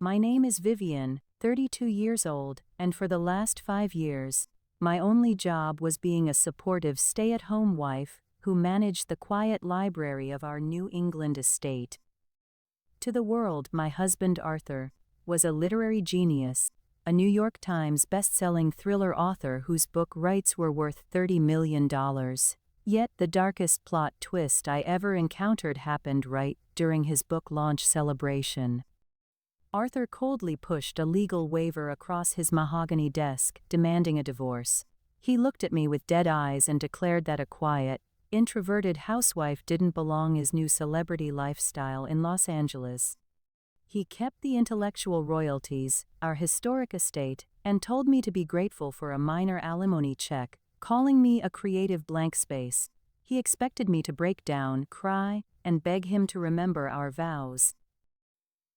My name is Vivian, 32 years old, and for the last 5 years, my only job was being a supportive stay-at-home wife who managed the quiet library of our New England estate. To the world, my husband Arthur was a literary genius, a New York Times best-selling thriller author whose book rights were worth $30 million. Yet the darkest plot twist I ever encountered happened right during his book launch celebration. Arthur coldly pushed a legal waiver across his mahogany desk, demanding a divorce. He looked at me with dead eyes and declared that a quiet, introverted housewife didn't belong his new celebrity lifestyle in Los Angeles. He kept the intellectual royalties, our historic estate, and told me to be grateful for a minor alimony check, calling me a creative blank space. He expected me to break down, cry, and beg him to remember our vows.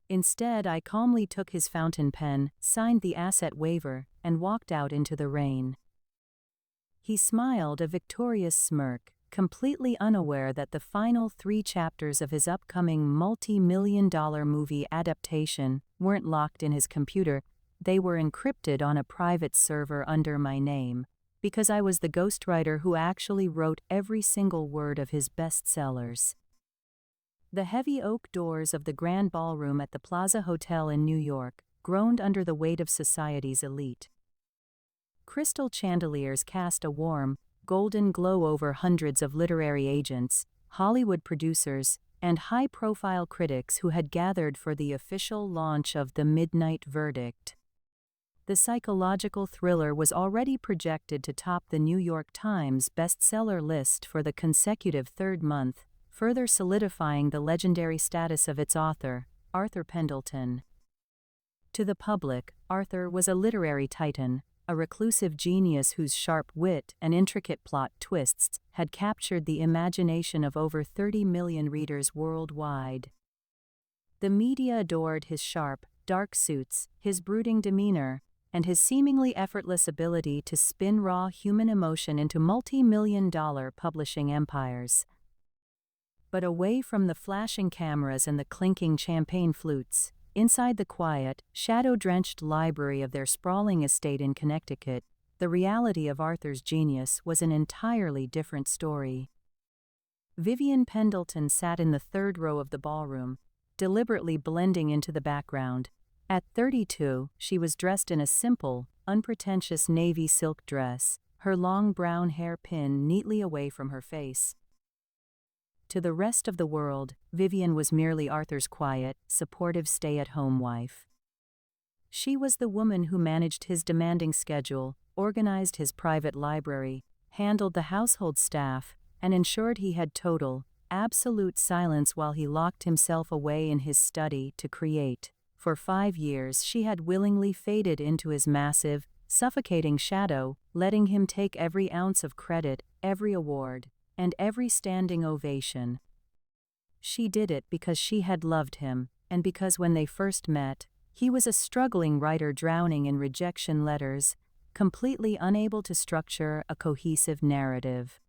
Instead, I calmly took his fountain pen, signed the asset waiver, and walked out into the rain. He smiled a victorious smirk, completely unaware that the final 3 chapters of his upcoming multi-million-dollar movie adaptation weren't locked in his computer. They were encrypted on a private server under my name, because I was the ghostwriter who actually wrote every single word of his bestsellers. The heavy oak doors of the Grand Ballroom at the Plaza Hotel in New York groaned under the weight of society's elite. Crystal chandeliers cast a warm, golden glow over hundreds of literary agents, Hollywood producers, and high-profile critics who had gathered for the official launch of The Midnight Verdict. The psychological thriller was already projected to top the New York Times bestseller list for the consecutive 3rd month, further solidifying the legendary status of its author, Arthur Pendleton. To the public, Arthur was a literary titan, a reclusive genius whose sharp wit and intricate plot twists had captured the imagination of over 30 million readers worldwide. The media adored his sharp, dark suits, his brooding demeanor, and his seemingly effortless ability to spin raw human emotion into multi-million-dollar publishing empires. But away from the flashing cameras and the clinking champagne flutes, inside the quiet, shadow-drenched library of their sprawling estate in Connecticut, the reality of Arthur's genius was an entirely different story. Vivian Pendleton sat in the 3rd row of the ballroom, deliberately blending into the background. At 32, she was dressed in a simple, unpretentious navy silk dress, her long brown hair pinned neatly away from her face. To the rest of the world, Vivian was merely Arthur's quiet, supportive stay-at-home wife. She was the woman who managed his demanding schedule, organized his private library, handled the household staff, and ensured he had total, absolute silence while he locked himself away in his study to create. For 5 years she had willingly faded into his massive, suffocating shadow, letting him take every ounce of credit, every award, and every standing ovation. She did it because she had loved him, and because when they first met, he was a struggling writer drowning in rejection letters, completely unable to structure a cohesive narrative.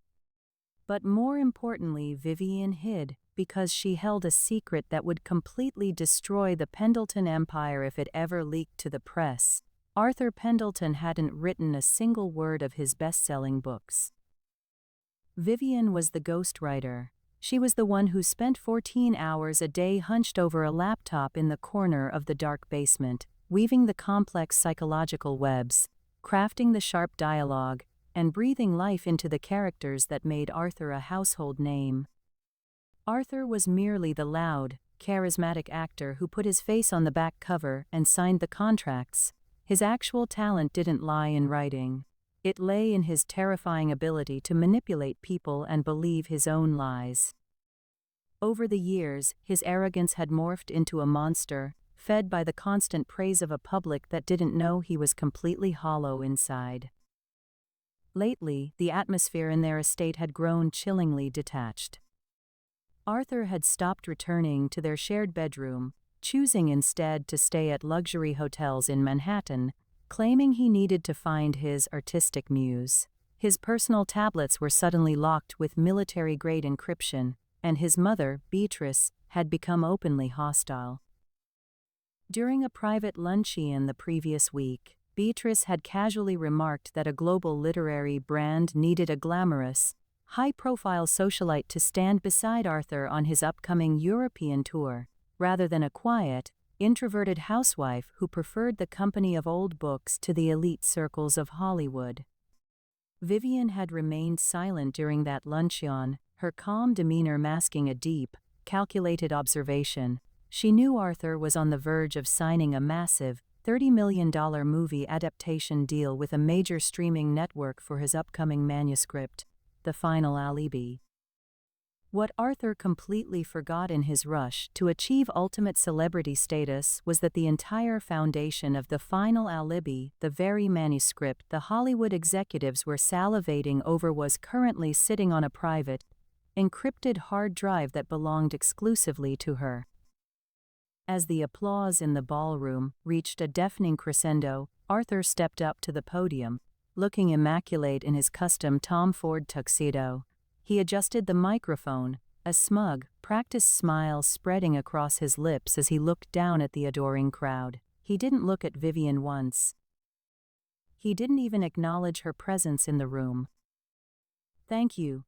But more importantly, Vivian hid, because she held a secret that would completely destroy the Pendleton empire if it ever leaked to the press. Arthur Pendleton hadn't written a single word of his best-selling books. Vivian was the ghostwriter. She was the one who spent 14 hours a day hunched over a laptop in the corner of the dark basement, weaving the complex psychological webs, crafting the sharp dialogue, and breathing life into the characters that made Arthur a household name. Arthur was merely the loud, charismatic actor who put his face on the back cover and signed the contracts. His actual talent didn't lie in writing. It lay in his terrifying ability to manipulate people and believe his own lies. Over the years, his arrogance had morphed into a monster, fed by the constant praise of a public that didn't know he was completely hollow inside. Lately, the atmosphere in their estate had grown chillingly detached. Arthur had stopped returning to their shared bedroom, choosing instead to stay at luxury hotels in Manhattan, claiming he needed to find his artistic muse. His personal tablets were suddenly locked with military-grade encryption, and his mother, Beatrice, had become openly hostile. During a private luncheon the previous week, Beatrice had casually remarked that a global literary brand needed a glamorous, high-profile socialite to stand beside Arthur on his upcoming European tour, rather than a quiet, introverted housewife who preferred the company of old books to the elite circles of Hollywood. Vivian had remained silent during that luncheon, her calm demeanor masking a deep, calculated observation. She knew Arthur was on the verge of signing a massive, $30 million movie adaptation deal with a major streaming network for his upcoming manuscript, The Final Alibi. What Arthur completely forgot in his rush to achieve ultimate celebrity status was that the entire foundation of The Final Alibi, the very manuscript the Hollywood executives were salivating over, was currently sitting on a private, encrypted hard drive that belonged exclusively to her. As the applause in the ballroom reached a deafening crescendo, Arthur stepped up to the podium, looking immaculate in his custom Tom Ford tuxedo. He adjusted the microphone, a smug, practiced smile spreading across his lips as he looked down at the adoring crowd. He didn't look at Vivian once. He didn't even acknowledge her presence in the room. Thank you,"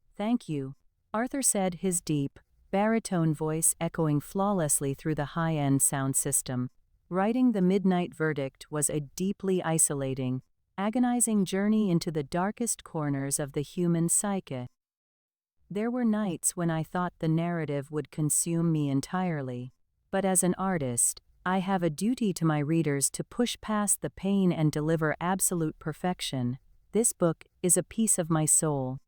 Arthur said, his deep, baritone voice echoing flawlessly through the high-end sound system. Writing The Midnight Verdict was a deeply isolating, agonizing journey into the darkest corners of the human psyche. There were nights when I thought the narrative would consume me entirely, but as an artist, I have a duty to my readers to push past the pain and deliver absolute perfection. This book is a piece of my soul.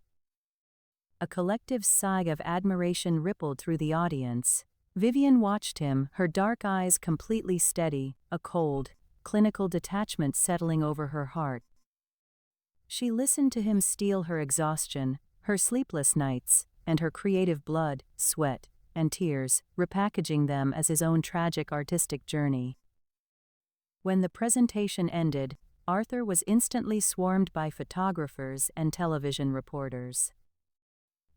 A collective sigh of admiration rippled through the audience. Vivian watched him, her dark eyes completely steady, a cold, clinical detachment settling over her heart. She listened to him steal her exhaustion, her sleepless nights, and her creative blood, sweat, and tears, repackaging them as his own tragic artistic journey. When the presentation ended, Arthur was instantly swarmed by photographers and television reporters.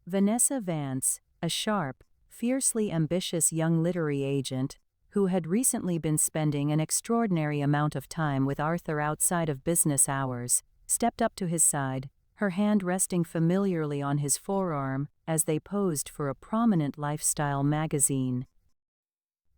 Vanessa Vance, a sharp, fiercely ambitious young literary agent, who had recently been spending an extraordinary amount of time with Arthur outside of business hours, stepped up to his side, her hand resting familiarly on his forearm as they posed for a prominent lifestyle magazine.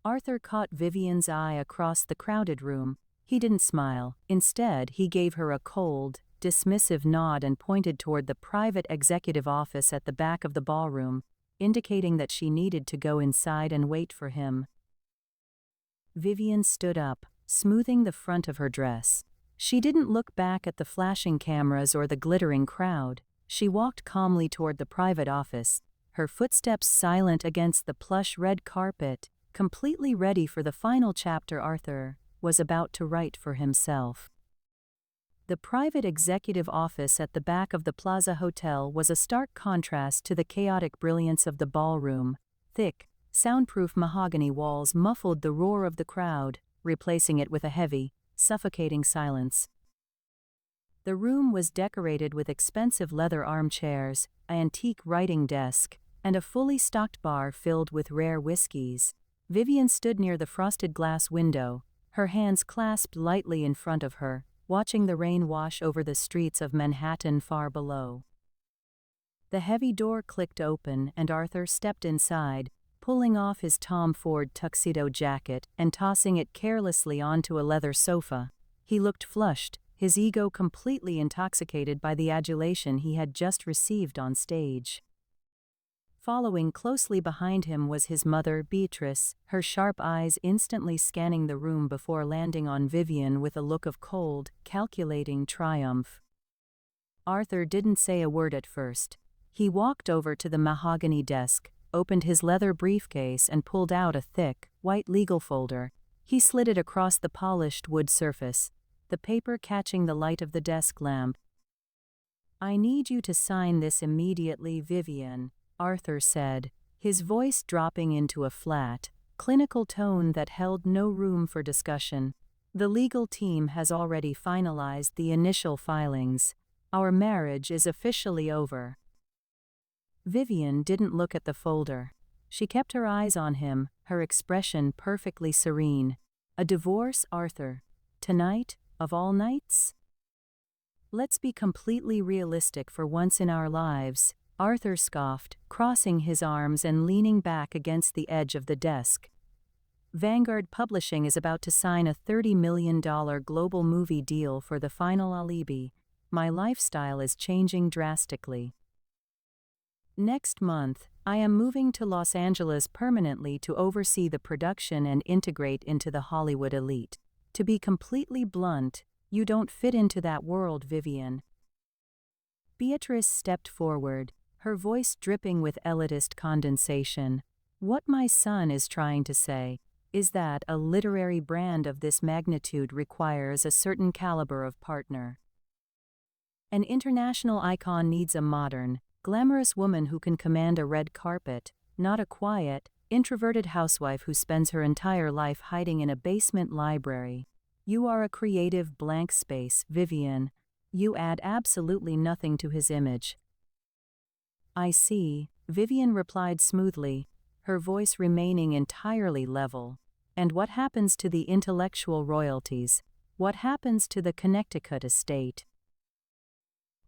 Arthur caught Vivian's eye across the crowded room. He didn't smile. Instead, he gave her a cold, dismissive nod and pointed toward the private executive office at the back of the ballroom, indicating that she needed to go inside and wait for him. Vivian stood up, smoothing the front of her dress. She didn't look back at the flashing cameras or the glittering crowd. She walked calmly toward the private office, her footsteps silent against the plush red carpet, completely ready for the final chapter Arthur was about to write for himself. The private executive office at the back of the Plaza Hotel was a stark contrast to the chaotic brilliance of the ballroom. Thick, soundproof mahogany walls muffled the roar of the crowd, replacing it with a heavy, suffocating silence. The room was decorated with expensive leather armchairs, an antique writing desk, and a fully stocked bar filled with rare whiskeys. Vivian stood near the frosted glass window, her hands clasped lightly in front of her, watching the rain wash over the streets of Manhattan far below. The heavy door clicked open and Arthur stepped inside, pulling off his Tom Ford tuxedo jacket and tossing it carelessly onto a leather sofa. He looked flushed, his ego completely intoxicated by the adulation he had just received on stage. Following closely behind him was his mother, Beatrice, her sharp eyes instantly scanning the room before landing on Vivian with a look of cold, calculating triumph. Arthur didn't say a word at first. He walked over to the mahogany desk, opened his leather briefcase and pulled out a thick, white legal folder. He slid it across the polished wood surface, the paper catching the light of the desk lamp. "I need you to sign this immediately, Vivian," Arthur said, his voice dropping into a flat, clinical tone that held no room for discussion. "The legal team has already finalized the initial filings. Our marriage is officially over." Vivian didn't look at the folder. She kept her eyes on him, her expression perfectly serene. A divorce, Arthur? Tonight, of all nights? Let's be completely realistic for once in our lives, Arthur scoffed, crossing his arms and leaning back against the edge of the desk. Vanguard Publishing is about to sign a $30 million global movie deal for the final alibi. My lifestyle is changing drastically. Next month, I am moving to Los Angeles permanently to oversee the production and integrate into the Hollywood elite. To be completely blunt, you don't fit into that world, Vivian. Beatrice stepped forward, her voice dripping with elitist condensation. What my son is trying to say is that a literary brand of this magnitude requires a certain caliber of partner. An international icon needs a modern, glamorous woman who can command a red carpet, not a quiet, introverted housewife who spends her entire life hiding in a basement library. You are a creative blank space, Vivian. You add absolutely nothing to his image. I see, Vivian replied smoothly, her voice remaining entirely level. And what happens to the intellectual royalties? What happens to the Connecticut estate?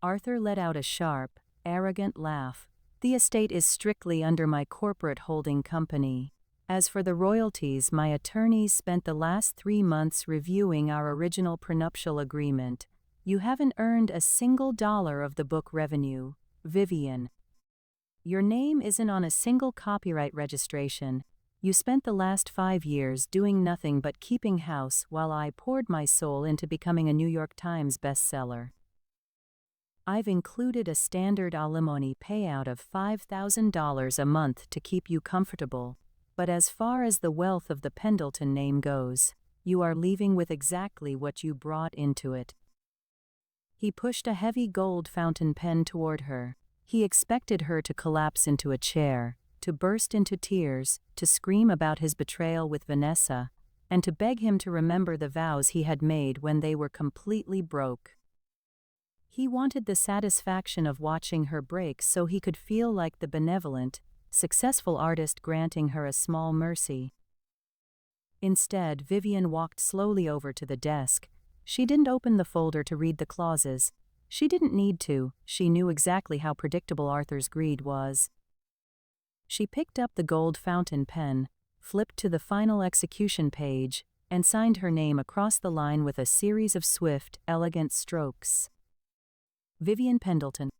Arthur let out a sharp, arrogant laugh. The estate is strictly under my corporate holding company. As for the royalties, my attorneys spent the last 3 months reviewing our original prenuptial agreement. You haven't earned a single dollar of the book revenue, Vivian. Your name isn't on a single copyright registration. You spent the last 5 years doing nothing but keeping house while I poured my soul into becoming a New York Times bestseller. I've included a standard alimony payout of $5,000 a month to keep you comfortable, but as far as the wealth of the Pendleton name goes, you are leaving with exactly what you brought into it. He pushed a heavy gold fountain pen toward her. He expected her to collapse into a chair, to burst into tears, to scream about his betrayal with Vanessa, and to beg him to remember the vows he had made when they were completely broke. He wanted the satisfaction of watching her break so he could feel like the benevolent, successful artist granting her a small mercy. Instead, Vivian walked slowly over to the desk. She didn't open the folder to read the clauses. She didn't need to. She knew exactly how predictable Arthur's greed was. She picked up the gold fountain pen, flipped to the final execution page, and signed her name across the line with a series of swift, elegant strokes. Vivian Pendleton.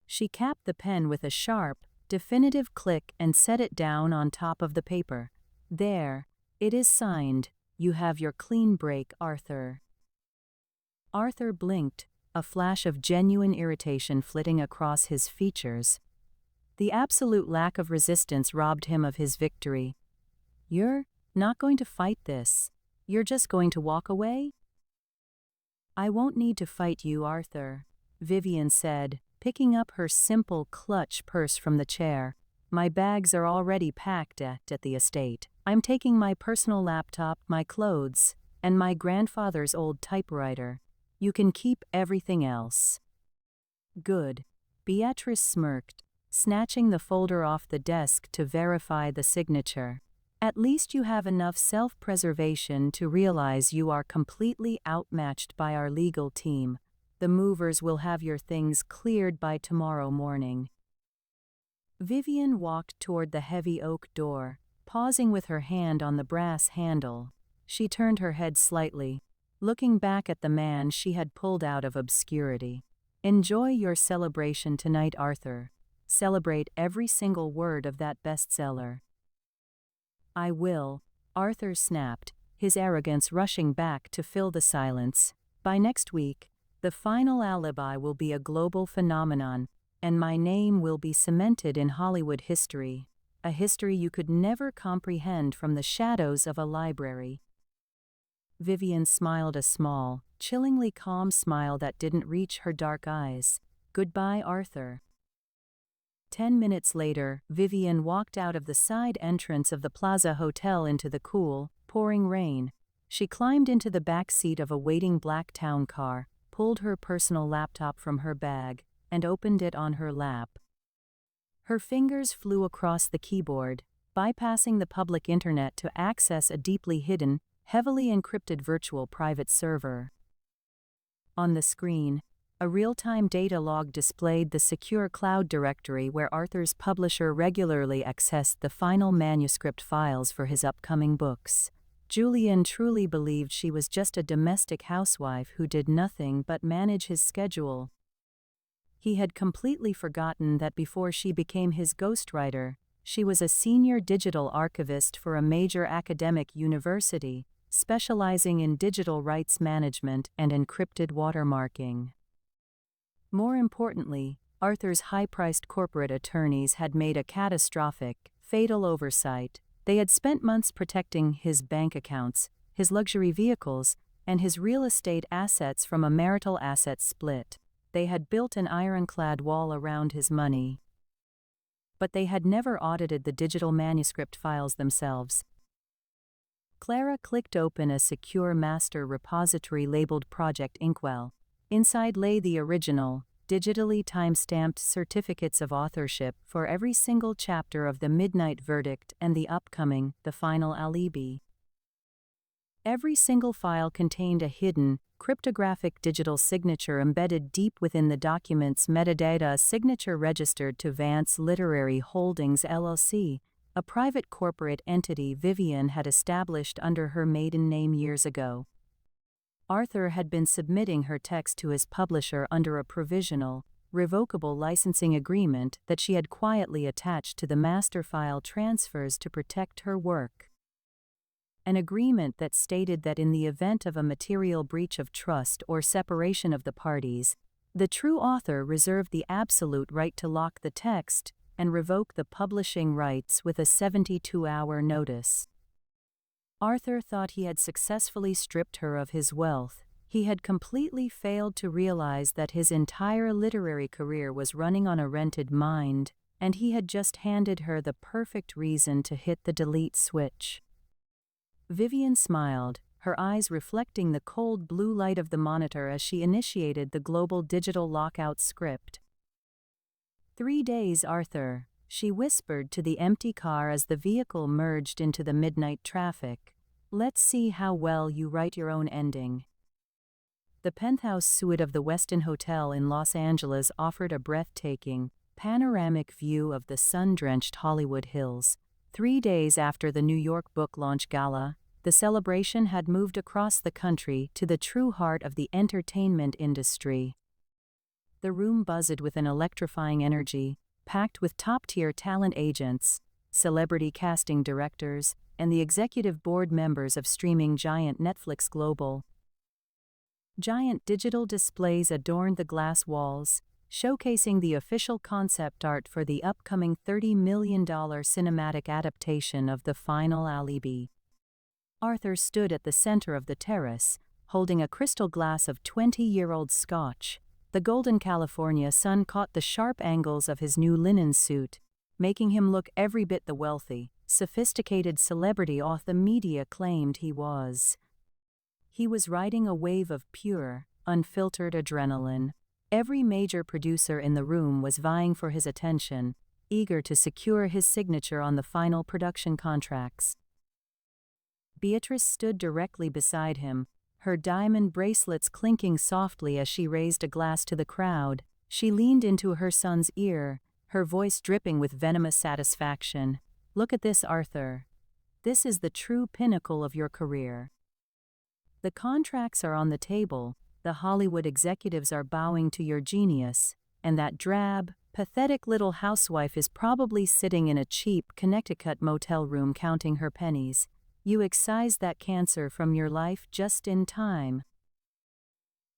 She capped the pen with a sharp, definitive click and set it down on top of the paper. There, it is signed. You have your clean break, Arthur. Arthur blinked, a flash of genuine irritation flitting across his features. The absolute lack of resistance robbed him of his victory. You're not going to fight this. You're just going to walk away? I won't need to fight you, Arthur, Vivian said, picking up her simple clutch purse from the chair. My bags are already packed at the estate. I'm taking my personal laptop, my clothes, and my grandfather's old typewriter. You can keep everything else. Good. Beatrice smirked, snatching the folder off the desk to verify the signature. At least you have enough self-preservation to realize you are completely outmatched by our legal team. The movers will have your things cleared by tomorrow morning. Vivian walked toward the heavy oak door, pausing with her hand on the brass handle. She turned her head slightly, looking back at the man she had pulled out of obscurity. Enjoy your celebration tonight, Arthur. Celebrate every single word of that bestseller. I will, Arthur snapped, his arrogance rushing back to fill the silence. By next week, the final alibi will be a global phenomenon, and my name will be cemented in Hollywood history, a history you could never comprehend from the shadows of a library. Vivian smiled a small, chillingly calm smile that didn't reach her dark eyes. Goodbye, Arthur. 10 minutes later, Vivian walked out of the side entrance of the Plaza Hotel into the cool, pouring rain. She climbed into the back seat of a waiting black town car, pulled her personal laptop from her bag, and opened it on her lap. Her fingers flew across the keyboard, bypassing the public internet to access a deeply hidden, heavily encrypted virtual private server. On the screen, a real-time data log displayed the secure cloud directory where Arthur's publisher regularly accessed the final manuscript files for his upcoming books. Julian truly believed she was just a domestic housewife who did nothing but manage his schedule. He had completely forgotten that before she became his ghostwriter, she was a senior digital archivist for a major academic university, specializing in digital rights management and encrypted watermarking. More importantly, Arthur's high-priced corporate attorneys had made a catastrophic, fatal oversight. They had spent months protecting his bank accounts, his luxury vehicles, and his real estate assets from a marital asset split. They had built an ironclad wall around his money. But they had never audited the digital manuscript files themselves. Clara clicked open a secure master repository labeled Project Inkwell. Inside lay the original, digitally time-stamped certificates of authorship for every single chapter of The Midnight Verdict and the upcoming The Final Alibi. Every single file contained a hidden, cryptographic digital signature embedded deep within the document's metadata, a signature registered to Vance Literary Holdings LLC, a private corporate entity Vivian had established under her maiden name years ago. Arthur had been submitting her text to his publisher under a provisional, revocable licensing agreement that she had quietly attached to the master file transfers to protect her work. An agreement that stated that in the event of a material breach of trust or separation of the parties, the true author reserved the absolute right to lock the text and revoke the publishing rights with a 72-hour notice. Arthur thought he had successfully stripped her of his wealth. He had completely failed to realize that his entire literary career was running on a rented mind, and he had just handed her the perfect reason to hit the delete switch. Vivian smiled, her eyes reflecting the cold blue light of the monitor as she initiated the global digital lockout script. 3 days, Arthur, she whispered to the empty car as the vehicle merged into the midnight traffic. Let's see how well you write your own ending. The penthouse suite of the Westin Hotel in Los Angeles offered a breathtaking, panoramic view of the sun-drenched Hollywood Hills. 3 days after the New York book launch gala, the celebration had moved across the country to the true heart of the entertainment industry. The room buzzed with an electrifying energy, packed with top-tier talent agents, celebrity casting directors, and the executive board members of streaming giant Netflix Global. Giant digital displays adorned the glass walls, showcasing the official concept art for the upcoming $30 million cinematic adaptation of The Final Alibi. Arthur stood at the center of the terrace, holding a crystal glass of 20-year-old scotch. The golden California sun caught the sharp angles of his new linen suit, making him look every bit the wealthy, sophisticated celebrity the media claimed he was. He was riding a wave of pure, unfiltered adrenaline. Every major producer in the room was vying for his attention, eager to secure his signature on the final production contracts. Beatrice stood directly beside him, her diamond bracelets clinking softly as she raised a glass to the crowd. She leaned into her son's ear, her voice dripping with venomous satisfaction. Look at this, Arthur. This is the true pinnacle of your career. The contracts are on the table, the Hollywood executives are bowing to your genius, and that drab, pathetic little housewife is probably sitting in a cheap Connecticut motel room counting her pennies. You excised that cancer from your life just in time.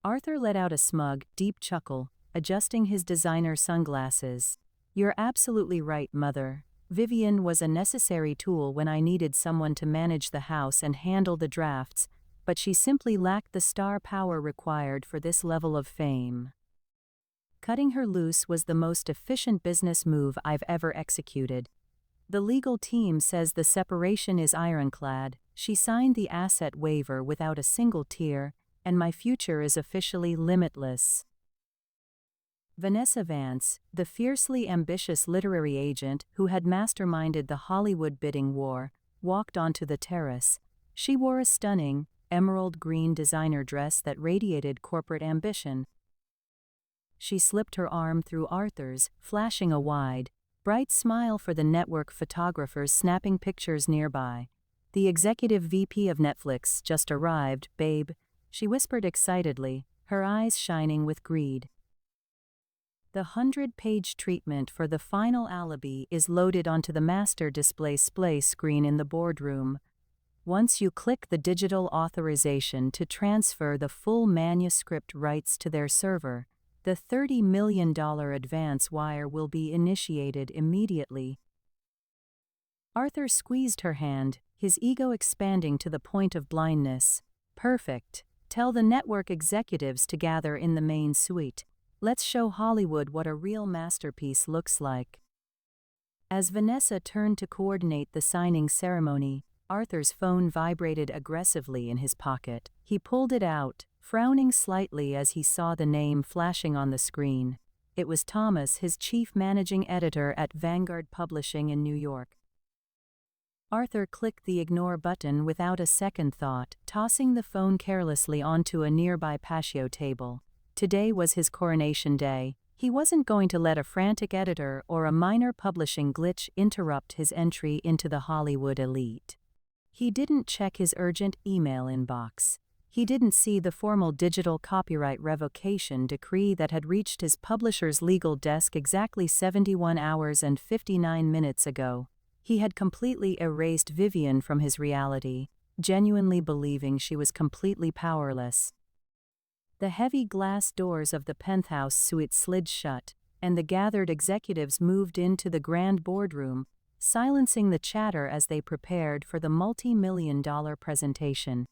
Arthur let out a smug, deep chuckle, adjusting his designer sunglasses. You're absolutely right, Mother. Vivian was a necessary tool when I needed someone to manage the house and handle the drafts, but she simply lacked the star power required for this level of fame. Cutting her loose was the most efficient business move I've ever executed. The legal team says the separation is ironclad. She signed the asset waiver without a single tear, and my future is officially limitless. Vanessa Vance, the fiercely ambitious literary agent who had masterminded the Hollywood bidding war, walked onto the terrace, She wore a stunning, emerald green designer dress that radiated corporate ambition. She slipped her arm through Arthur's, flashing a wide, bright smile for the network photographers snapping pictures nearby. "The executive VP of Netflix just arrived, babe," she whispered excitedly, her eyes shining with greed. The 100-page treatment for the final alibi is loaded onto the master display screen in the boardroom. Once you click the digital authorization to transfer the full manuscript rights to their server, the $30 million advance wire will be initiated immediately. Arthur squeezed her hand, his ego expanding to the point of blindness. "Perfect. Tell the network executives to gather in the main suite. Let's show Hollywood what a real masterpiece looks like." As Vanessa turned to coordinate the signing ceremony, Arthur's phone vibrated aggressively in his pocket. He pulled it out, frowning slightly as he saw the name flashing on the screen. It was Thomas, his chief managing editor at Vanguard Publishing in New York. Arthur clicked the ignore button without a second thought, tossing the phone carelessly onto a nearby patio table. Today was his coronation day. He wasn't going to let a frantic editor or a minor publishing glitch interrupt his entry into the Hollywood elite. He didn't check his urgent email inbox. He didn't see the formal digital copyright revocation decree that had reached his publisher's legal desk exactly 71 hours and 59 minutes ago. He had completely erased Vivian from his reality, genuinely believing she was completely powerless. The heavy glass doors of the penthouse suite slid shut, and the gathered executives moved into the grand boardroom, silencing the chatter as they prepared for the multi-million-dollar presentation.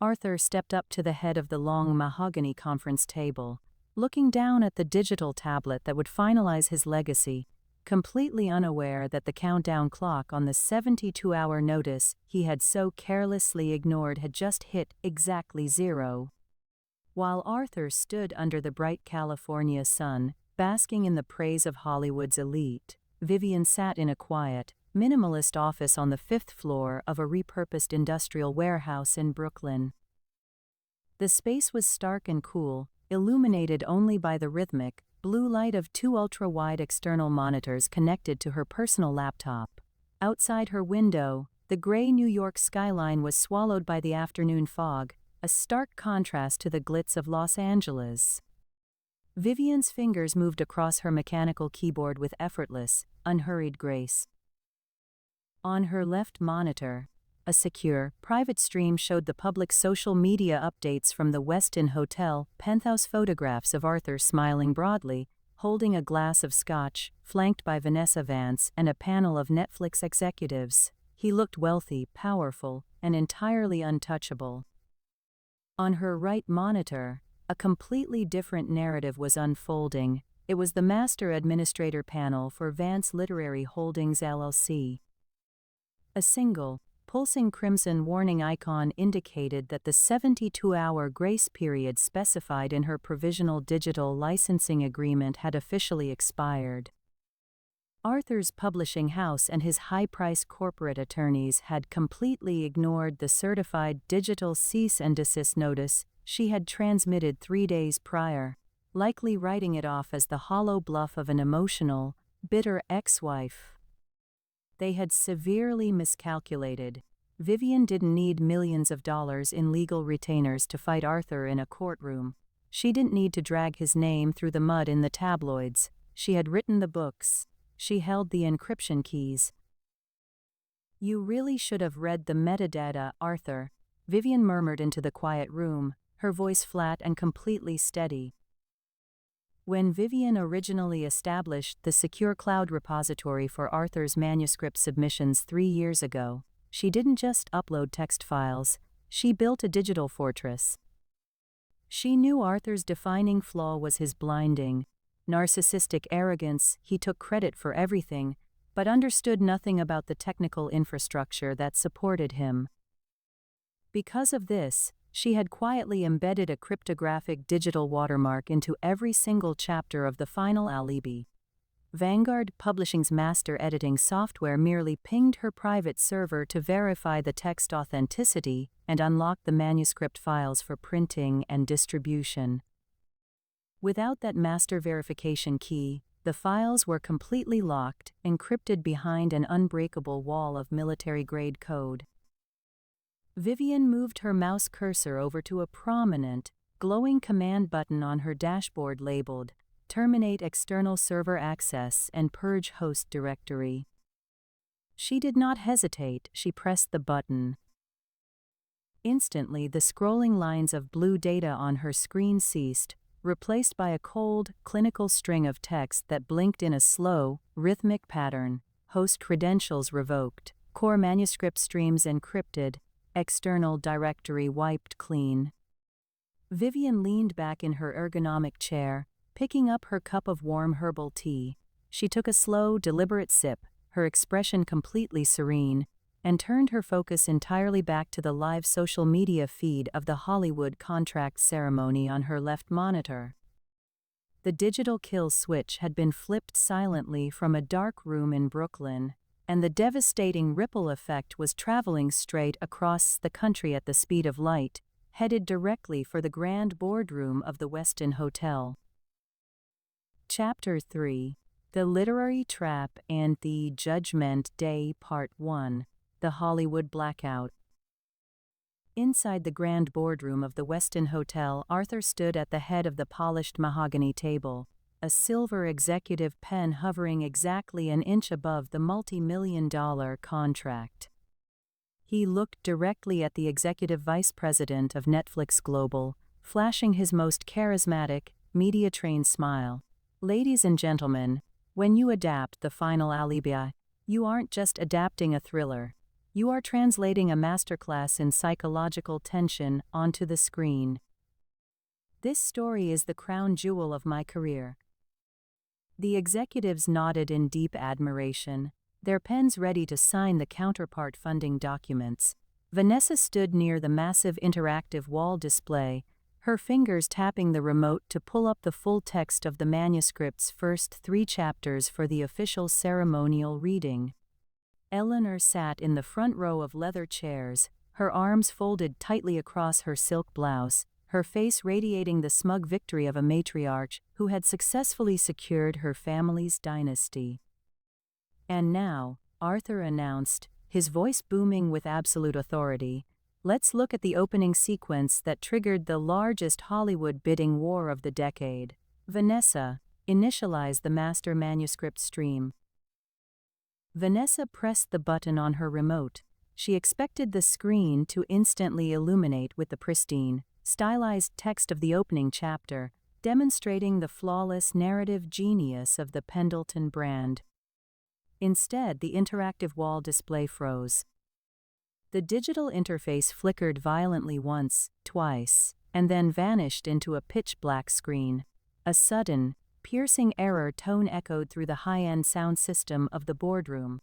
Arthur stepped up to the head of the long mahogany conference table, looking down at the digital tablet that would finalize his legacy, completely unaware that the countdown clock on the 72-hour notice he had so carelessly ignored had just hit exactly 0. While Arthur stood under the bright California sun, basking in the praise of Hollywood's elite, Vivian sat in a quiet, minimalist office on the 5th floor of a repurposed industrial warehouse in Brooklyn. The space was stark and cool, illuminated only by the rhythmic, blue light of 2 ultra-wide external monitors connected to her personal laptop. Outside her window, the gray New York skyline was swallowed by the afternoon fog, a stark contrast to the glitz of Los Angeles. Vivian's fingers moved across her mechanical keyboard with effortless, unhurried grace. On her left monitor, a secure, private stream showed the public social media updates from the Westin Hotel, penthouse photographs of Arthur smiling broadly, holding a glass of scotch, flanked by Vanessa Vance and a panel of Netflix executives. He looked wealthy, powerful, and entirely untouchable. On her right monitor, a completely different narrative was unfolding. It was the master administrator panel for Vance Literary Holdings LLC. A single, pulsing crimson warning icon indicated that the 72-hour grace period specified in her provisional digital licensing agreement had officially expired. Arthur's publishing house and his high-priced corporate attorneys had completely ignored the certified digital cease and desist notice she had transmitted 3 days prior, likely writing it off as the hollow bluff of an emotional, bitter ex-wife. They had severely miscalculated. Vivian didn't need millions of dollars in legal retainers to fight Arthur in a courtroom. She didn't need to drag his name through the mud in the tabloids. She had written the books. She held the encryption keys. "You really should have read the metadata, Arthur," Vivian murmured into the quiet room, her voice flat and completely steady. When Vivian originally established the secure cloud repository for Arthur's manuscript submissions 3 years ago, she didn't just upload text files, she built a digital fortress. She knew Arthur's defining flaw was his blinding, narcissistic arrogance. He took credit for everything, but understood nothing about the technical infrastructure that supported him. Because of this, she had quietly embedded a cryptographic digital watermark into every single chapter of the final alibi. Vanguard Publishing's master editing software merely pinged her private server to verify the text authenticity and unlock the manuscript files for printing and distribution. Without that master verification key, the files were completely locked, encrypted behind an unbreakable wall of military-grade code. Vivian moved her mouse cursor over to a prominent, glowing command button on her dashboard labeled Terminate External Server Access and Purge Host Directory. She did not hesitate, she pressed the button. Instantly, the scrolling lines of blue data on her screen ceased, replaced by a cold, clinical string of text that blinked in a slow, rhythmic pattern. Host credentials revoked, core manuscript streams encrypted, external directory wiped clean. Vivian leaned back in her ergonomic chair, picking up her cup of warm herbal tea. She took a slow, deliberate sip, her expression completely serene, and turned her focus entirely back to the live social media feed of the Hollywood contract ceremony on her left monitor. The digital kill switch had been flipped silently from a dark room in Brooklyn, and the devastating ripple effect was traveling straight across the country at the speed of light, headed directly for the grand boardroom of the Westin Hotel. Chapter 3: The Literary Trap and the Judgment Day Part 1: The Hollywood Blackout. Inside the grand boardroom of the Westin Hotel, Arthur stood at the head of the polished mahogany table, a silver executive pen hovering exactly an inch above the multi-million-dollar contract. He looked directly at the executive vice president of Netflix Global, flashing his most charismatic, media-trained smile. "Ladies and gentlemen, when you adapt The Final Alibi, you aren't just adapting a thriller. You are translating a masterclass in psychological tension onto the screen. This story is the crown jewel of my career." The executives nodded in deep admiration, their pens ready to sign the counterpart funding documents. Vanessa stood near the massive interactive wall display, her fingers tapping the remote to pull up the full text of the manuscript's first 3 chapters for the official ceremonial reading. Eleanor sat in the front row of leather chairs, her arms folded tightly across her silk blouse, her face radiating the smug victory of a matriarch who had successfully secured her family's dynasty. "And now," Arthur announced, his voice booming with absolute authority, "let's look at the opening sequence that triggered the largest Hollywood bidding war of the decade. Vanessa, initialize the master manuscript stream." Vanessa pressed the button on her remote. She expected the screen to instantly illuminate with the pristine, stylized text of the opening chapter, demonstrating the flawless narrative genius of the Pendleton brand. Instead, the interactive wall display froze. The digital interface flickered violently once, twice, and then vanished into a pitch-black screen. A sudden, piercing error tone echoed through the high-end sound system of the boardroom.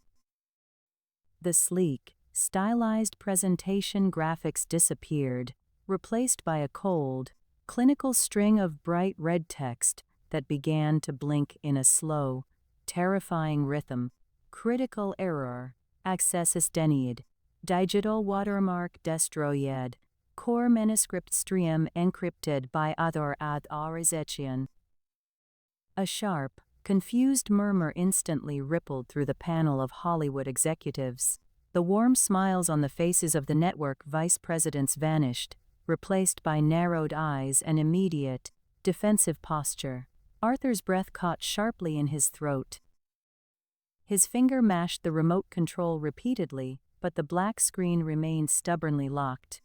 The sleek, stylized presentation graphics disappeared, replaced by a cold, clinical string of bright red text that began to blink in a slow, terrifying rhythm. "Critical error. Access is denied. Digital watermark destroyed. Core manuscript stream encrypted by other authorization." A sharp, confused murmur instantly rippled through the panel of Hollywood executives. The warm smiles on the faces of the network vice presidents vanished, replaced by narrowed eyes and immediate, defensive posture. Arthur's breath caught sharply in his throat. His finger mashed the remote control repeatedly, but the black screen remained stubbornly locked.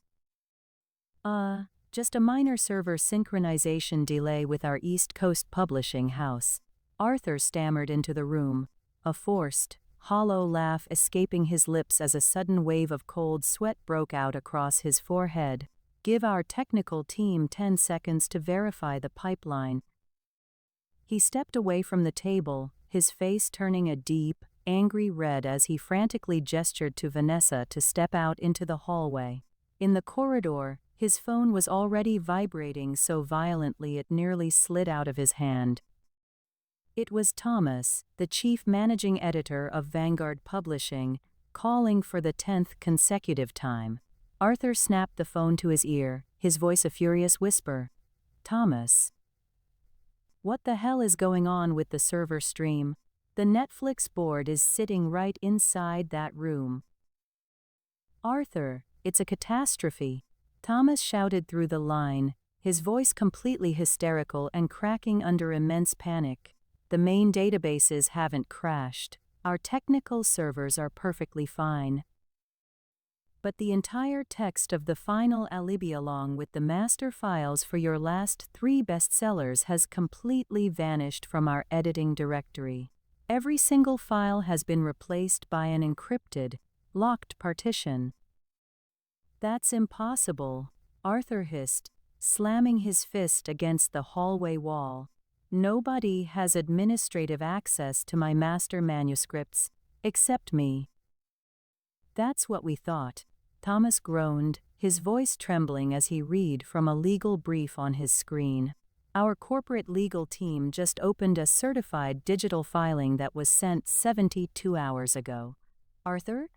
Just a minor server synchronization delay with our East Coast publishing house." Arthur stammered into the room, a forced, hollow laugh escaping his lips as a sudden wave of cold sweat broke out across his forehead. "Give our technical team 10 seconds to verify the pipeline." He stepped away from the table, his face turning a deep, angry red as he frantically gestured to Vanessa to step out into the hallway. In the corridor, his phone was already vibrating so violently it nearly slid out of his hand. It was Thomas, the chief managing editor of Vanguard Publishing, calling for the 10th consecutive time. Arthur snapped the phone to his ear, his voice a furious whisper. "Thomas. What the hell is going on with the server stream? The Netflix board is sitting right inside that room." "Arthur, it's a catastrophe," Thomas shouted through the line, his voice completely hysterical and cracking under immense panic. "The main databases haven't crashed. Our technical servers are perfectly fine. But the entire text of the final alibi along with the master files for your last 3 bestsellers has completely vanished from our editing directory. Every single file has been replaced by an encrypted, locked partition." "That's impossible," Arthur hissed, slamming his fist against the hallway wall. "Nobody has administrative access to my master manuscripts, except me." "That's what we thought," Thomas groaned, his voice trembling as he read from a legal brief on his screen. "Our corporate legal team just opened a certified digital filing that was sent 72 hours ago." "Arthur?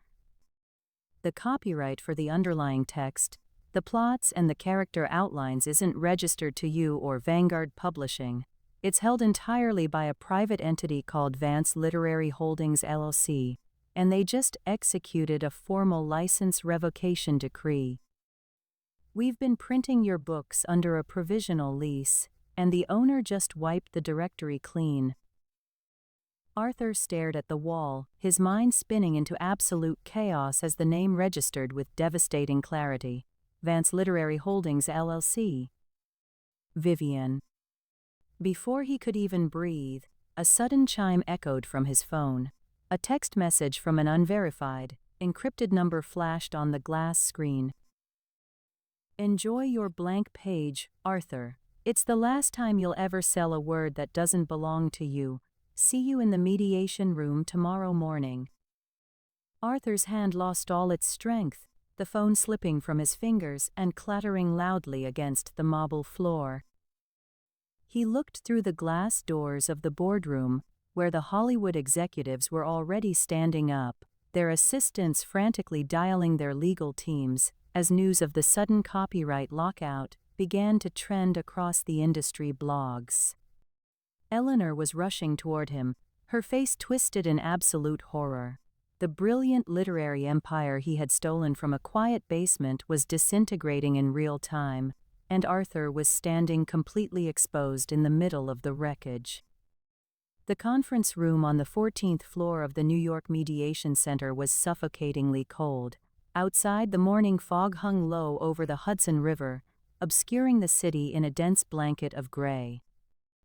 The copyright for the underlying text, the plots and the character outlines isn't registered to you or Vanguard Publishing. It's held entirely by a private entity called Vance Literary Holdings LLC, and they just executed a formal license revocation decree. We've been printing your books under a provisional lease, and the owner just wiped the directory clean." Arthur stared at the wall, his mind spinning into absolute chaos as the name registered with devastating clarity. Vance Literary Holdings LLC. Vivian. Before he could even breathe, a sudden chime echoed from his phone. A text message from an unverified, encrypted number flashed on the glass screen. "Enjoy your blank page, Arthur. It's the last time you'll ever sell a word that doesn't belong to you. See you in the mediation room tomorrow morning." Arthur's hand lost all its strength, the phone slipping from his fingers and clattering loudly against the marble floor. He looked through the glass doors of the boardroom, where the Hollywood executives were already standing up, their assistants frantically dialing their legal teams, as news of the sudden copyright lockout began to trend across the industry blogs. Eleanor was rushing toward him, her face twisted in absolute horror. The brilliant literary empire he had stolen from a quiet basement was disintegrating in real time, and Arthur was standing completely exposed in the middle of the wreckage. The conference room on the 14th floor of the New York Mediation Center was suffocatingly cold. Outside, the morning fog hung low over the Hudson River, obscuring the city in a dense blanket of gray.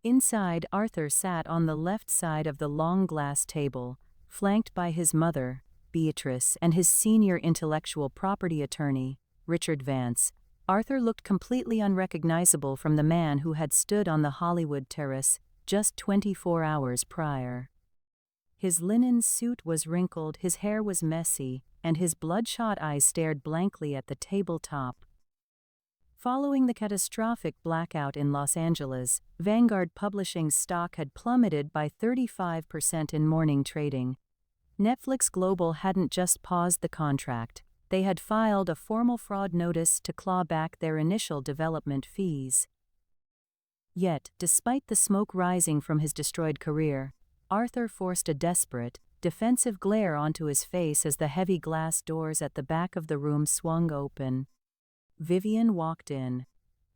Inside, Arthur sat on the left side of the long glass table, flanked by his mother, Beatrice, and his senior intellectual property attorney, Richard Vance. Arthur looked completely unrecognizable from the man who had stood on the Hollywood terrace just 24 hours prior. His linen suit was wrinkled, his hair was messy, and his bloodshot eyes stared blankly at the tabletop. Following the catastrophic blackout in Los Angeles, Vanguard Publishing's stock had plummeted by 35% in morning trading. Netflix Global hadn't just paused the contract, they had filed a formal fraud notice to claw back their initial development fees. Yet, despite the smoke rising from his destroyed career, Arthur forced a desperate, defensive glare onto his face as the heavy glass doors at the back of the room swung open. Vivian walked in.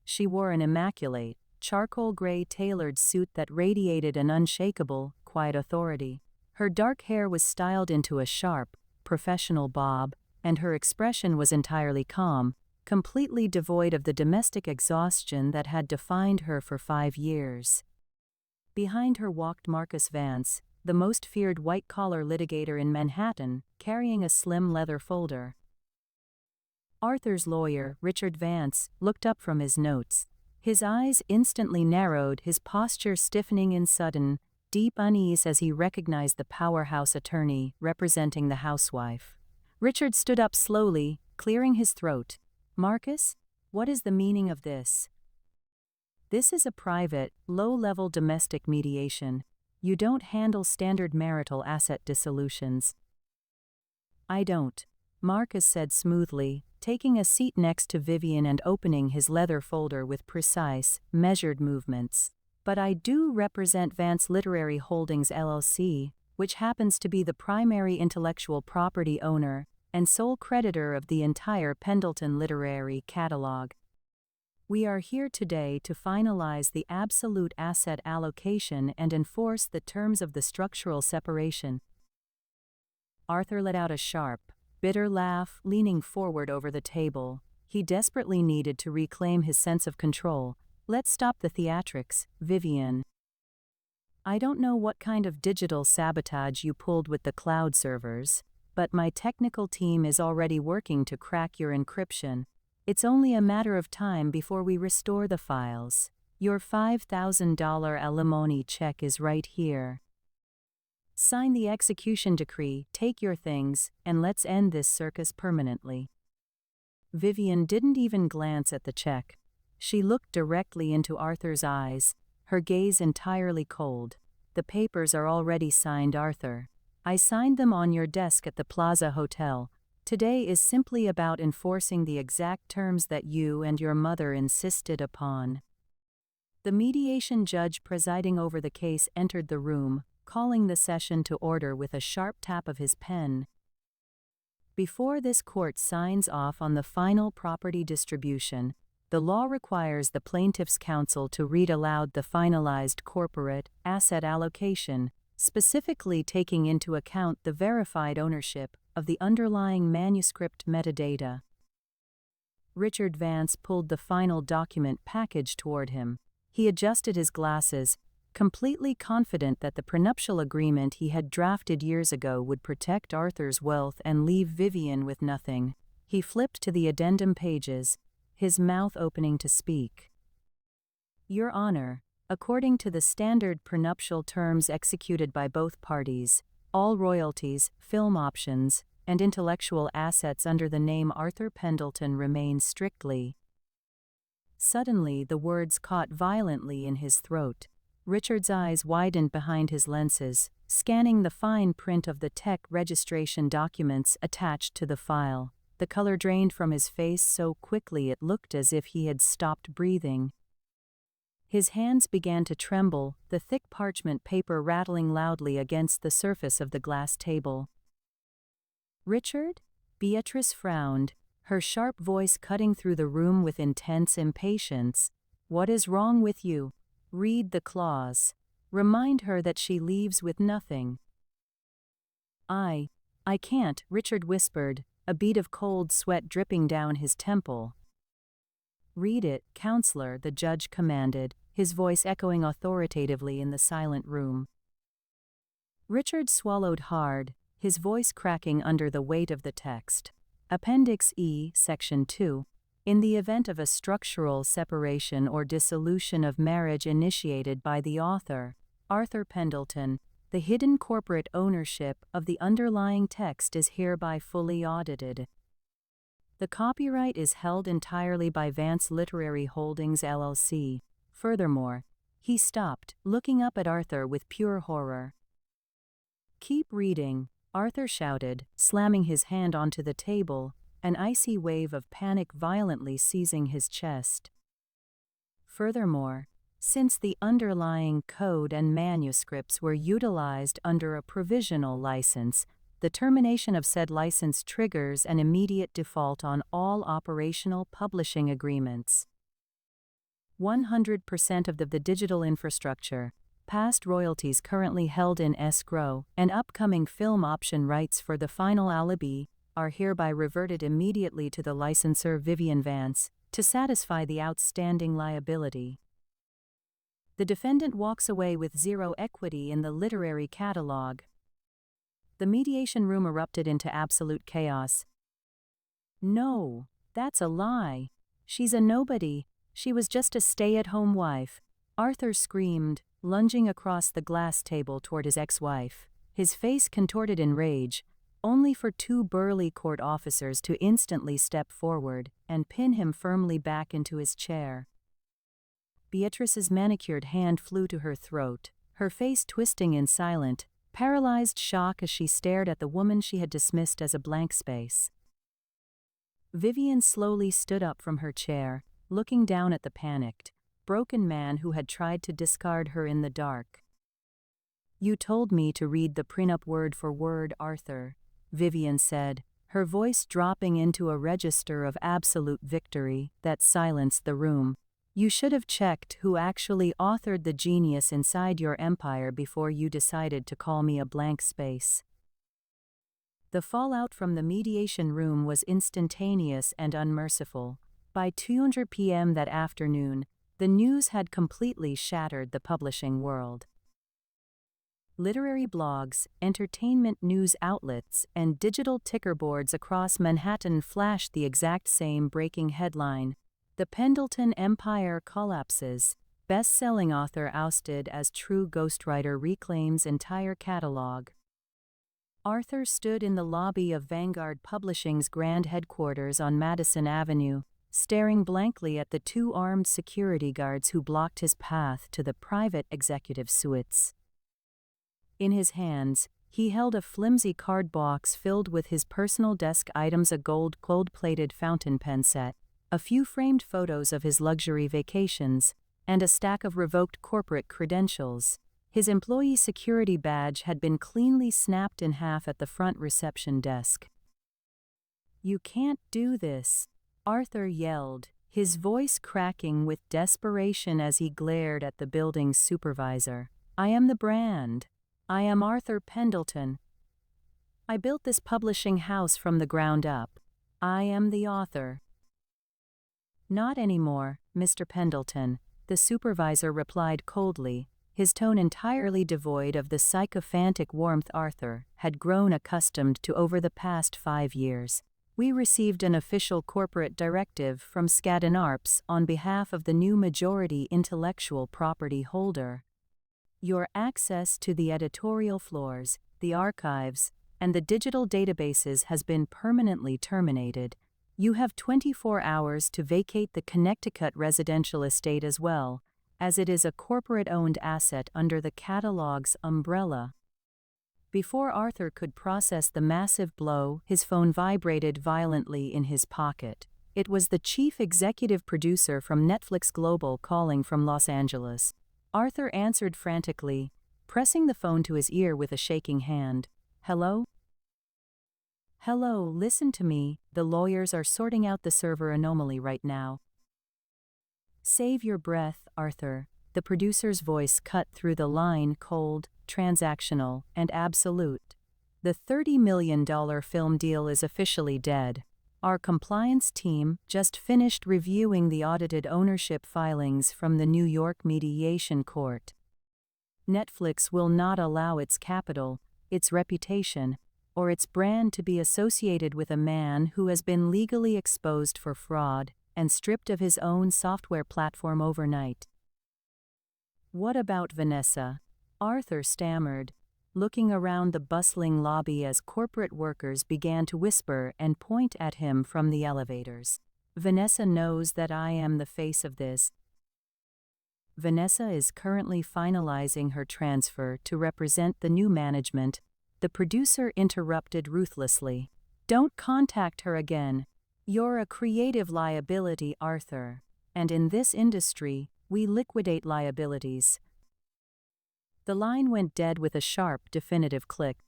She wore an immaculate, charcoal gray tailored suit that radiated an unshakable, quiet authority. Her dark hair was styled into a sharp, professional bob, and her expression was entirely calm, completely devoid of the domestic exhaustion that had defined her for 5 years. Behind her walked Marcus Vance, the most feared white-collar litigator in Manhattan, carrying a slim leather folder. Arthur's lawyer, Richard Vance, looked up from his notes. His eyes instantly narrowed, his posture stiffening in sudden, deep unease as he recognized the powerhouse attorney representing the housewife. Richard stood up slowly, clearing his throat. "Marcus, what is the meaning of this?" "This is a private, low-level domestic mediation. You don't handle standard marital asset dissolutions. I don't, Marcus said smoothly, taking a seat next to Vivian and opening his leather folder with precise, measured movements. But I do represent Vance Literary Holdings LLC, which happens to be the primary intellectual property owner and sole creditor of the entire Pendleton literary catalog. We are here today to finalize the absolute asset allocation and enforce the terms of the structural separation. Arthur let out a sharp, bitter laugh, leaning forward over the table. He desperately needed to reclaim his sense of control. Let's stop the theatrics, Vivian. I don't know what kind of digital sabotage you pulled with the cloud servers, but my technical team is already working to crack your encryption. It's only a matter of time before we restore the files. Your $5,000 alimony check is right here. Sign the execution decree, take your things, and let's end this circus permanently. Vivian didn't even glance at the check. She looked directly into Arthur's eyes, her gaze entirely cold. The papers are already signed, Arthur. I signed them on your desk at the Plaza Hotel. Today is simply about enforcing the exact terms that you and your mother insisted upon. The mediation judge presiding over the case entered the room, calling the session to order with a sharp tap of his pen. Before this court signs off on the final property distribution, the law requires the plaintiff's counsel to read aloud the finalized corporate asset allocation, specifically taking into account the verified ownership of the underlying manuscript metadata. Richard Vance pulled the final document package toward him. He adjusted his glasses, completely confident that the prenuptial agreement he had drafted years ago would protect Arthur's wealth and leave Vivian with nothing. He flipped to the addendum pages, his mouth opening to speak. Your Honor, according to the standard prenuptial terms executed by both parties, all royalties, film options, and intellectual assets under the name Arthur Pendleton remain strictly. Suddenly the words caught violently in his throat. Richard's eyes widened behind his lenses, scanning the fine print of the tech registration documents attached to the file. The color drained from his face so quickly it looked as if he had stopped breathing. His hands began to tremble, the thick parchment paper rattling loudly against the surface of the glass table. Richard? Beatrice frowned, her sharp voice cutting through the room with intense impatience. What is wrong with you? Read the clause. Remind her that she leaves with nothing. I can't, Richard whispered, a bead of cold sweat dripping down his temple. Read it, counselor, the judge commanded, his voice echoing authoritatively in the silent room. Richard swallowed hard, his voice cracking under the weight of the text. Appendix E, Section 2. In the event of a structural separation or dissolution of marriage initiated by the author, Arthur Pendleton, the hidden corporate ownership of the underlying text is hereby fully audited. The copyright is held entirely by Vance Literary Holdings LLC. Furthermore, he stopped, looking up at Arthur with pure horror. Keep reading, Arthur shouted, slamming his hand onto the table, an icy wave of panic violently seizing his chest. Furthermore, since the underlying code and manuscripts were utilized under a provisional license, the termination of said license triggers an immediate default on all operational publishing agreements. 100% of the digital infrastructure, past royalties currently held in escrow, and upcoming film option rights for the final alibi are hereby reverted immediately to the licensor Vivian Vance to satisfy the outstanding liability. The defendant walks away with zero equity in the literary catalog. The mediation room erupted into absolute chaos. No, that's a lie. She's a nobody. She was just a stay-at-home wife. Arthur screamed, lunging across the glass table toward his ex-wife, his face contorted in rage, only for two burly court officers to instantly step forward and pin him firmly back into his chair. Beatrice's manicured hand flew to her throat, her face twisting in silent, paralyzed shock as she stared at the woman she had dismissed as a blank space. Vivian slowly stood up from her chair, looking down at the panicked, broken man who had tried to discard her in the dark. "You told me to read the prenup word for word, Arthur," Vivian said, her voice dropping into a register of absolute victory that silenced the room. "You should have checked who actually authored the genius inside your empire before you decided to call me a blank space." The fallout from the mediation room was instantaneous and unmerciful. By 2:00 p.m. that afternoon, the news had completely shattered the publishing world. Literary blogs, entertainment news outlets, and digital ticker boards across Manhattan flashed the exact same breaking headline: "The Pendleton Empire Collapses. Best-selling author ousted as true ghostwriter reclaims entire catalog." Arthur stood in the lobby of Vanguard Publishing's grand headquarters on Madison Avenue, staring blankly at the two armed security guards who blocked his path to the private executive suites. In his hands, he held a flimsy card box filled with his personal desk items: a gold-plated fountain pen set, a few framed photos of his luxury vacations, and a stack of revoked corporate credentials. His employee security badge had been cleanly snapped in half at the front reception desk. "You can't do this," Arthur yelled, his voice cracking with desperation as he glared at the building's supervisor. "I am the brand. I am Arthur Pendleton. I built this publishing house from the ground up. I am the author." "Not anymore, Mr. Pendleton," the supervisor replied coldly, his tone entirely devoid of the sycophantic warmth Arthur had grown accustomed to over the past 5 years. "We received an official corporate directive from Skadden Arps on behalf of the new majority intellectual property holder. Your access to the editorial floors, the archives, and the digital databases has been permanently terminated. You have 24 hours to vacate the Connecticut residential estate as well, as it is a corporate-owned asset under the catalog's umbrella." Before Arthur could process the massive blow, his phone vibrated violently in his pocket. It was the chief executive producer from Netflix Global calling from Los Angeles. Arthur answered frantically, pressing the phone to his ear with a shaking hand. "Hello? Hello, listen to me, the lawyers are sorting out the server anomaly right now." "Save your breath, Arthur," the producer's voice cut through the line, cold, transactional, and absolute. "The $30 million film deal is officially dead. Our compliance team just finished reviewing the audited ownership filings from the New York Mediation Court. Netflix will not allow its capital, its reputation, or its brand to be associated with a man who has been legally exposed for fraud and stripped of his own software platform overnight." "What about Vanessa?" Arthur stammered, looking around the bustling lobby as corporate workers began to whisper and point at him from the elevators. "Vanessa knows that I am the face of this. Vanessa is currently finalizing her transfer to represent the new management," the producer interrupted ruthlessly. "Don't contact her again. You're a creative liability, Arthur, and in this industry, we liquidate liabilities." The line went dead with a sharp, definitive click.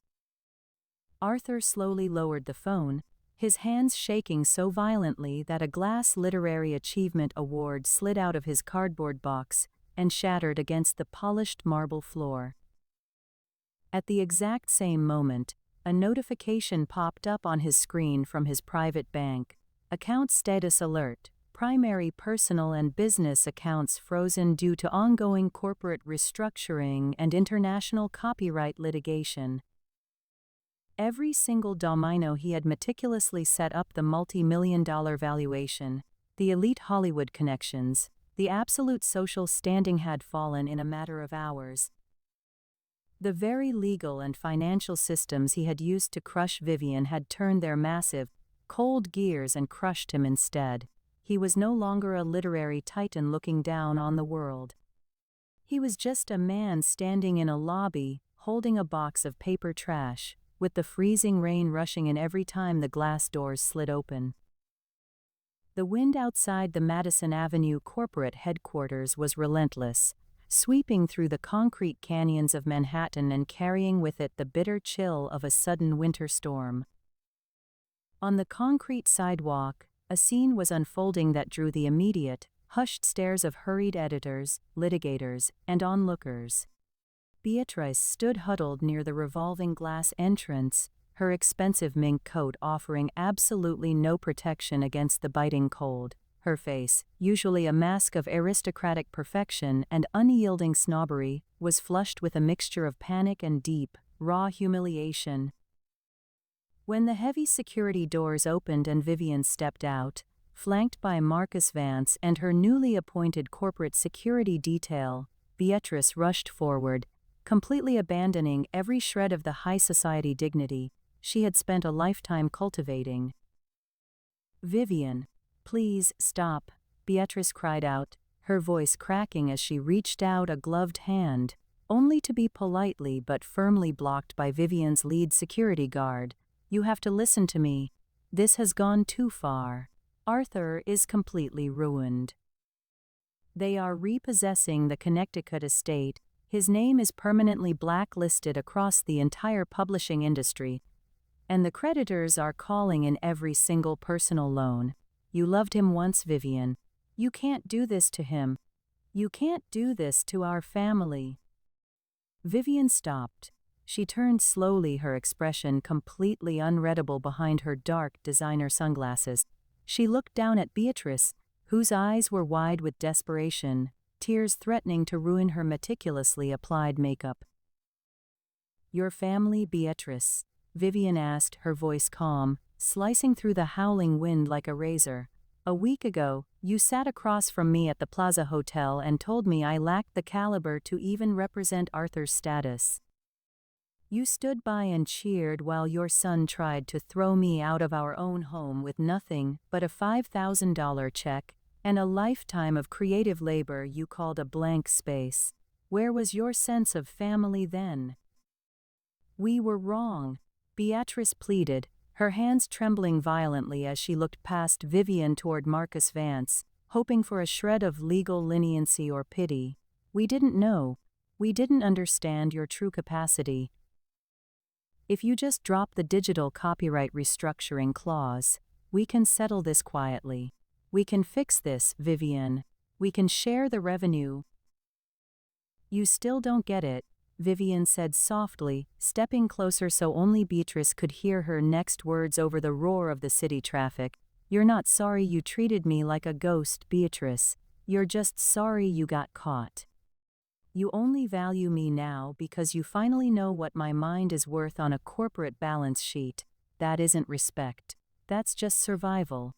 Arthur slowly lowered the phone, his hands shaking so violently that a glass literary achievement award slid out of his cardboard box and shattered against the polished marble floor. At the exact same moment, a notification popped up on his screen from his private bank. "Account status alert. Primary personal and business accounts frozen due to ongoing corporate restructuring and international copyright litigation." Every single domino he had meticulously set up, the multi-million-dollar valuation, the elite Hollywood connections, the absolute social standing, had fallen in a matter of hours. The very legal and financial systems he had used to crush Vivian had turned their massive, cold gears and crushed him instead. He was no longer a literary titan looking down on the world. He was just a man standing in a lobby, holding a box of paper trash, with the freezing rain rushing in every time the glass doors slid open. The wind outside the Madison Avenue corporate headquarters was relentless, sweeping through the concrete canyons of Manhattan and carrying with it the bitter chill of a sudden winter storm. On the concrete sidewalk, a scene was unfolding that drew the immediate, hushed stares of hurried editors, litigators, and onlookers. Beatrice stood huddled near the revolving glass entrance, her expensive mink coat offering absolutely no protection against the biting cold. Her face, usually a mask of aristocratic perfection and unyielding snobbery, was flushed with a mixture of panic and deep, raw humiliation. When the heavy security doors opened and Vivian stepped out, flanked by Marcus Vance and her newly appointed corporate security detail, Beatrice rushed forward, completely abandoning every shred of the high society dignity she had spent a lifetime cultivating. "Vivian, please stop," Beatrice cried out, her voice cracking as she reached out a gloved hand, only to be politely but firmly blocked by Vivian's lead security guard. "You have to listen to me. This has gone too far. Arthur is completely ruined. They are repossessing the Connecticut estate. His name is permanently blacklisted across the entire publishing industry, and the creditors are calling in every single personal loan. You loved him once, Vivian. You can't do this to him. You can't do this to our family." Vivian stopped. She turned slowly, her expression completely unreadable behind her dark designer sunglasses. She looked down at Beatrice, whose eyes were wide with desperation, tears threatening to ruin her meticulously applied makeup. "Your family, Beatrice?" Vivian asked, her voice calm, slicing through the howling wind like a razor. "A week ago, you sat across from me at the Plaza Hotel and told me I lacked the caliber to even represent Arthur's status. You stood by and cheered while your son tried to throw me out of our own home with nothing but a $5,000 check and a lifetime of creative labor you called a blank space. Where was your sense of family then?" "We were wrong," Beatrice pleaded, her hands trembling violently as she looked past Vivian toward Marcus Vance, hoping for a shred of legal leniency or pity. "We didn't know. We didn't understand your true capacity. If you just drop the digital copyright restructuring clause, we can settle this quietly. We can fix this, Vivian. We can share the revenue." "You still don't get it," Vivian said softly, stepping closer so only Beatrice could hear her next words over the roar of the city traffic. "You're not sorry you treated me like a ghost, Beatrice. You're just sorry you got caught. You only value me now because you finally know what my mind is worth on a corporate balance sheet. That isn't respect. That's just survival."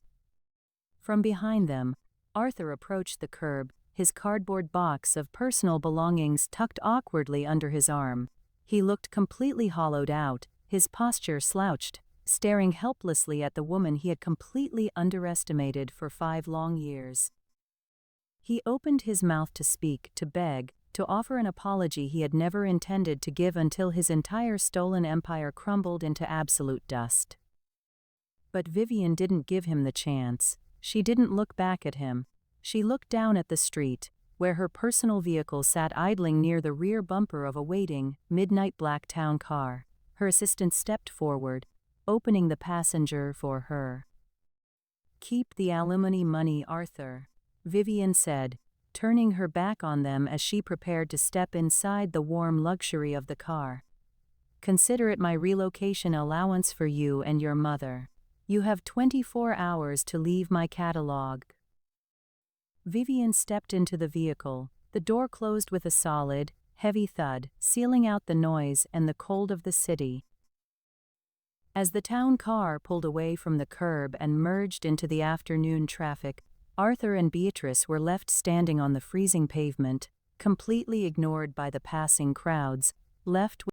From behind them, Arthur approached the curb, his cardboard box of personal belongings tucked awkwardly under his arm. He looked completely hollowed out, his posture slouched, staring helplessly at the woman he had completely underestimated for 5 long years. He opened his mouth to speak, to beg, to offer an apology he had never intended to give until his entire stolen empire crumbled into absolute dust. But Vivian didn't give him the chance. She didn't look back at him. She looked down at the street, where her personal vehicle sat idling near the rear bumper of a waiting, midnight black town car. Her assistant stepped forward, opening the passenger for her. "Keep the alimony money, Arthur," Vivian said, turning her back on them as she prepared to step inside the warm luxury of the car. "Consider it my relocation allowance for you and your mother. You have 24 hours to leave my catalog." Vivian stepped into the vehicle. The door closed with a solid, heavy thud, sealing out the noise and the cold of the city. As the town car pulled away from the curb and merged into the afternoon traffic, Arthur and Beatrice were left standing on the freezing pavement, completely ignored by the passing crowds, left